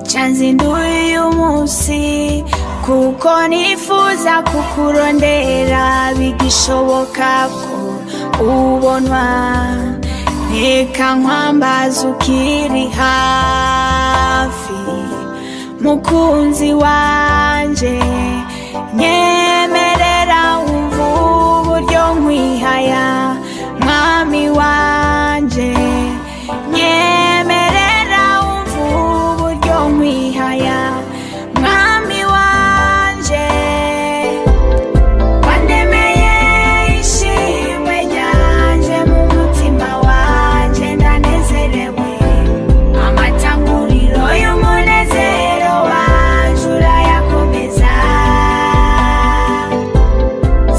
Chanzinduye umunsi kuko nifuza kukurondera bigishoboka ko ubonwa reka nkwambaza ukiri hafi mukunzi wanje nyemerera wumva uburyo nkwihaya mwami wanje nyemerera wumva uburyo nkwihaya mwami wanje wandemeye ishimwe ryanje mu mutima wanje ndanezerewe amatanguriro y'umunezero wanje urayakomeza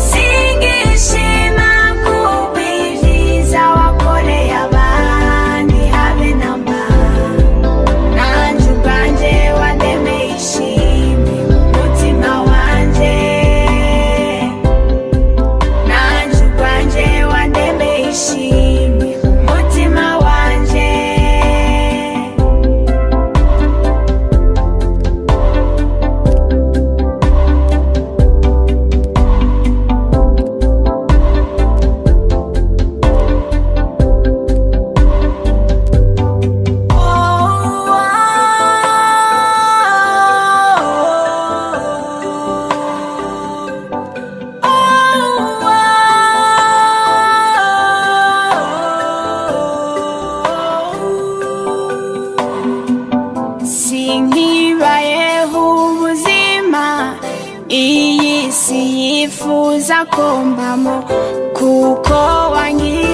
singishima kubw'ivyiza wakoreye abandi habe namba nanje ubwanje wandemeye ishimwe mu mutima wanje nanje ubwanje wandemeye ishimwe mu mutima wanje sinkibayeho ubuzima iyi si yifuza ko mbamo kuko wangiye